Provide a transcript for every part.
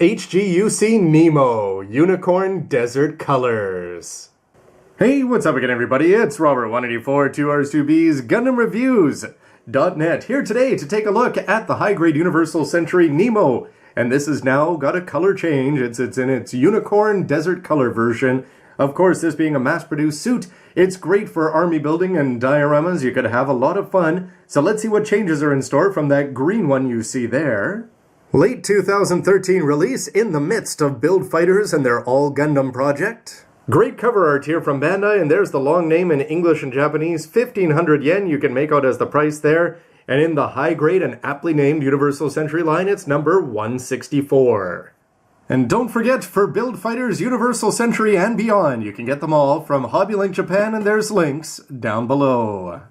HGUC Nemo Unicorn Desert Colors. Hey, what's up again, everybody? It's Robert 184 2Rs2B's Gundam Reviews.net here today to take a look at the high-grade Universal Century Nemo. And this has now got a color change. It's in its Unicorn Desert color version. Of course, this being a mass-produced suit, it's great for army building and dioramas. You could have a lot of fun. So let's see what changes are in store from that green one you see there. Late 2013 release in the midst of Build Fighters and their All Gundam project. Great cover art here from Bandai, and there's the long name in English and Japanese. 1,500 yen you can make out as the price there. And in the high-grade and aptly named Universal Century line, it's number 164. And don't forget, for Build Fighters, Universal Century, and beyond, you can get them all from HobbyLink Japan, and there's links down below.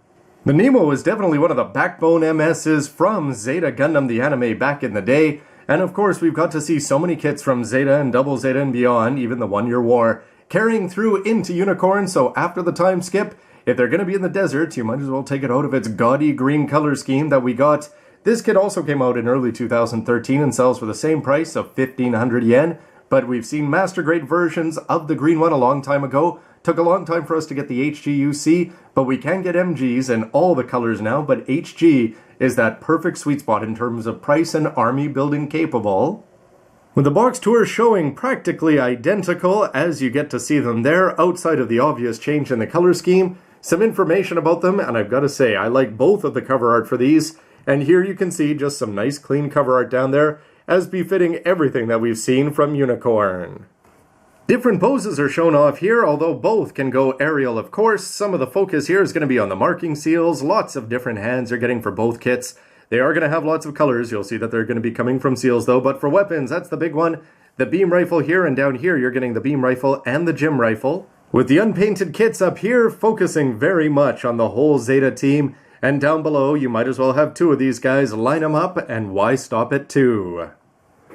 The Nemo is definitely one of the backbone MSs from Zeta Gundam the anime back in the day, and of course we've got to see so many kits from Zeta and Double Zeta and beyond, even the One Year War, carrying through into Unicorn, so after the time skip, if they're going to be in the desert, you might as well take it out of its gaudy green color scheme that we got. This kit also came out in early 2013 and sells for the same price of 1,500 yen, but we've seen master grade versions of the green one a long time ago. Took a long time for us to get the HGUC, but we can get MGs in all the colors now, but HG is that perfect sweet spot in terms of price and army building capable. With the box tours showing practically identical as you get to see them there, outside of the obvious change in the color scheme, some information about them, and I've got to say, I like both of the cover art for these. And here you can see just some nice clean cover art down there, as befitting everything that we've seen from Unicorn. Different poses are shown off here, although both can go aerial of course. Some of the focus here is going to be on the marking seals. Lots of different hands you're getting for both kits. They are going to have lots of colors. You'll see that they're going to be coming from seals though, but for weapons, that's the big one. The beam rifle here, and down here you're getting the beam rifle and the gym rifle. With the unpainted kits up here, focusing very much on the whole Zeta team. And down below, you might as well have two of these guys, line them up, and why stop at two?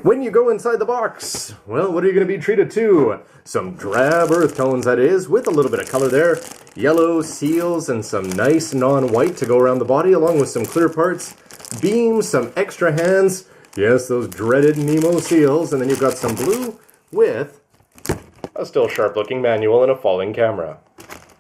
When you go inside the box, well, what are you going to be treated to? Some drab earth tones, that is, with a little bit of color there. Yellow seals and some nice non-white to go around the body, along with some clear parts. Beams, some extra hands. Yes, those dreaded Nemo seals. And then you've got some blue with a still sharp-looking manual and a falling camera.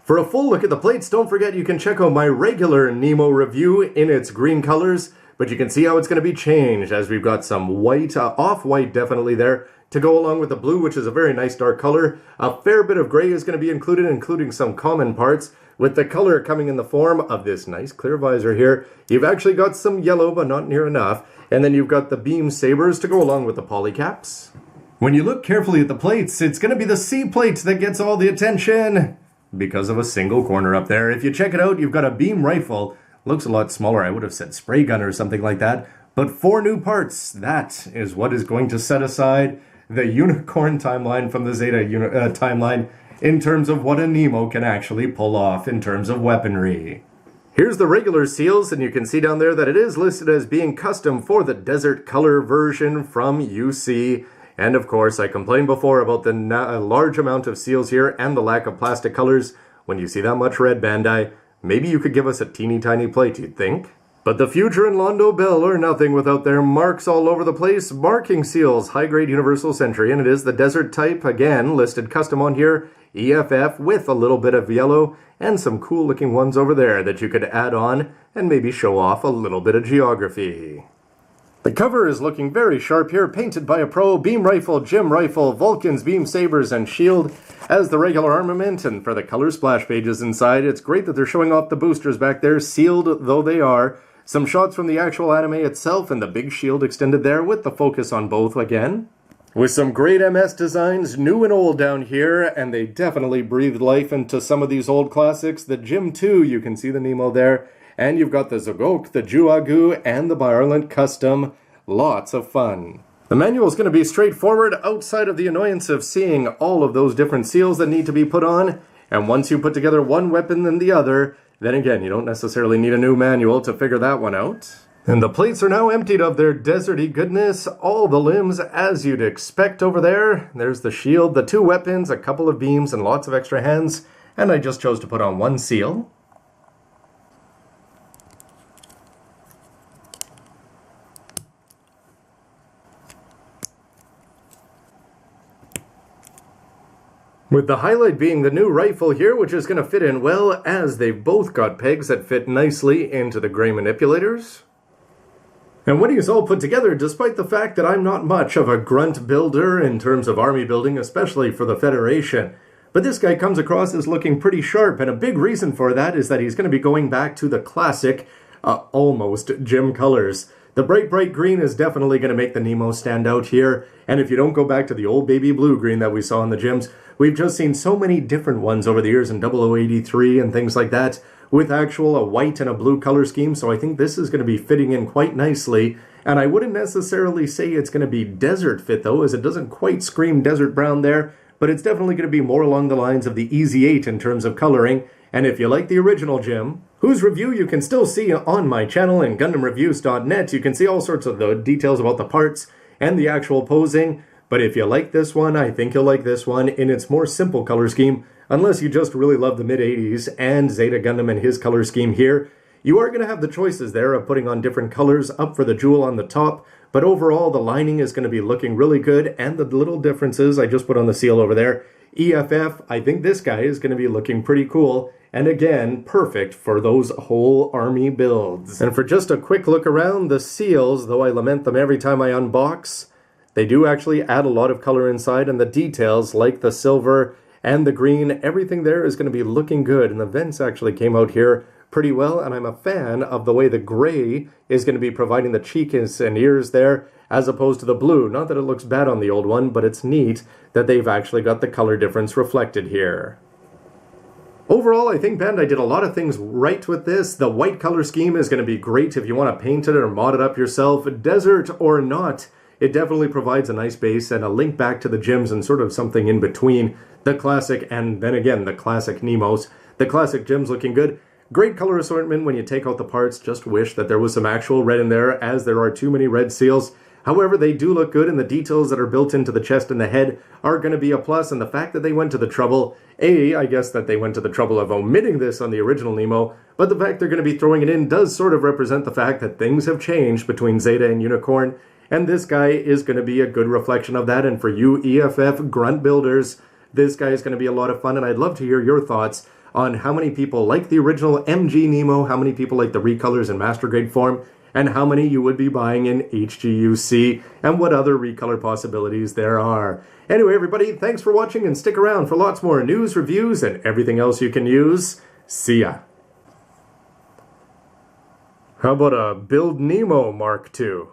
For a full look at the plates, don't forget you can check out my regular Nemo review in its green colors, but you can see how it's going to be changed as we've got some white, off-white definitely there, to go along with the blue, which is a very nice dark color. A fair bit of gray is going to be included, including some common parts, with the color coming in the form of this nice clear visor here. You've actually got some yellow, but not near enough, and then you've got the beam sabers to go along with the polycaps. When you look carefully at the plates, it's going to be the C plate that gets all the attention, because of a single corner up there. If you check it out, you've got a beam rifle. Looks a lot smaller. I would have said spray gun or something like that. But 4 new parts. That is what is going to set aside the Unicorn timeline from the Zeta timeline in terms of what a Nemo can actually pull off in terms of weaponry. Here's the regular seals, and you can see down there that it is listed as being custom for the desert color version from UC. And of course, I complained before about the large amount of seals here and the lack of plastic colors. When you see that much red, Bandai, maybe you could give us a teeny tiny plate, you'd think. But the Future and Londo Bell are nothing without their marks all over the place. Marking seals, high-grade Universal Century, and it is the desert type, again, listed custom on here. EFF with a little bit of yellow, and some cool-looking ones over there that you could add on and maybe show off a little bit of geography. The cover is looking very sharp here, painted by a pro. Beam rifle, gym rifle, Vulcan's beam sabers, and shield as the regular armament. And for the color splash pages inside, it's great that they're showing off the boosters back there, sealed though they are. Some shots from the actual anime itself, and the big shield extended there with the focus on both again. With some great MS designs, new and old down here, and they definitely breathed life into some of these old classics. The gym too, you can see the Nemo there. And you've got the Zogok, the Juagu, and the Ireland Custom. Lots of fun. The manual is going to be straightforward outside of the annoyance of seeing all of those different seals that need to be put on. And once you put together one weapon than the other, then again, you don't necessarily need a new manual to figure that one out. And the plates are now emptied of their deserty goodness, all the limbs as you'd expect over there. There's the shield, the 2 weapons, a couple of beams, and lots of extra hands. And I just chose to put on 1 seal. With the highlight being the new rifle here, which is going to fit in well, as they've both got pegs that fit nicely into the gray manipulators. And when he's all put together, despite the fact that I'm not much of a grunt builder in terms of army building, especially for the Federation, but this guy comes across as looking pretty sharp, and a big reason for that is that he's going to be going back to the classic, almost gym colors. The bright green is definitely going to make the Nemo stand out here, and if you don't go back to the old baby blue green that we saw in the gyms, we've just seen so many different ones over the years in 0083 and things like that, with a white and a blue color scheme, so I think this is going to be fitting in quite nicely. And I wouldn't necessarily say it's going to be desert fit though, as it doesn't quite scream desert brown there, but it's definitely going to be more along the lines of the Easy 8 in terms of coloring. And if you like the original Jim, whose review you can still see on my channel in gundamreviews.net, you can see all sorts of the details about the parts and the actual posing. But if you like this one, I think you'll like this one in its more simple color scheme. Unless you just really love the mid-80s and Zeta Gundam and his color scheme here, you are going to have the choices there of putting on different colors up for the jewel on the top, but overall the lining is going to be looking really good, and the little differences I just put on the seal over there. EFF, I think this guy is going to be looking pretty cool, and again, perfect for those whole army builds. And for just a quick look around, the seals, though I lament them every time I unbox, they do actually add a lot of color inside, and the details like the silver and the green, everything there is going to be looking good, and the vents actually came out here pretty well, and I'm a fan of the way the gray is going to be providing the cheeks and ears there, as opposed to the blue. Not that it looks bad on the old one, but it's neat that they've actually got the color difference reflected here. Overall, I think Bandai did a lot of things right with this. The white color scheme is going to be great if you want to paint it or mod it up yourself, desert or not. It definitely provides a nice base and a link back to the gyms and sort of something in between the classic and then again the classic Nemos. The classic gyms looking good. Great color assortment when you take out the parts. Just wish that there was some actual red in there, as there are too many red seals. However, they do look good, and the details that are built into the chest and the head are going to be a plus. And the fact that they went to the trouble, I guess that they went to the trouble of omitting this on the original Nemo, but the fact they're going to be throwing it in does sort of represent the fact that things have changed between Zeta and Unicorn. And this guy is going to be a good reflection of that. And for you EFF grunt builders, this guy is going to be a lot of fun. And I'd love to hear your thoughts on how many people like the original MG Nemo, how many people like the recolors in Master Grade form, and how many you would be buying in HGUC, and what other recolor possibilities there are. Anyway, everybody, thanks for watching, and stick around for lots more news, reviews, and everything else you can use. See ya. How about a Build Nemo Mark II?